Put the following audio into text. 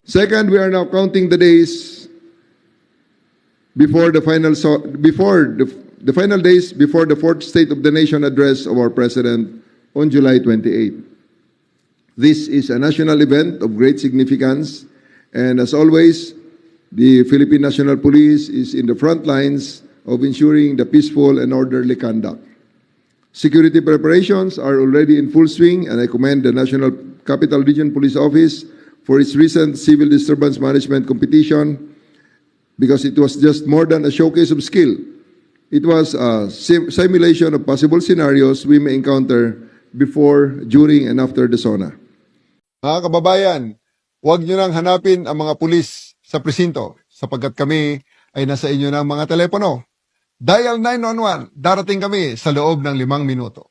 Second, we are now counting the days before the final days before the fourth State of the Nation address of our President on July 28. This is a national event of great significance, and as always, the Philippine National Police is in the front lines of ensuring the peaceful and orderly conduct. Security preparations are already in full swing, and I commend the National Capital Region Police Office for its recent civil disturbance management competition, because it was just more than a showcase of skill. It was a simulation of possible scenarios we may encounter before, during, and after the SONA. Mga kababayan, huwag nyo nang hanapin ang mga pulis sa presinto sapagkat kami ay nasa inyo ng mga telepono. Dial 911, darating kami sa loob ng 5 minuto.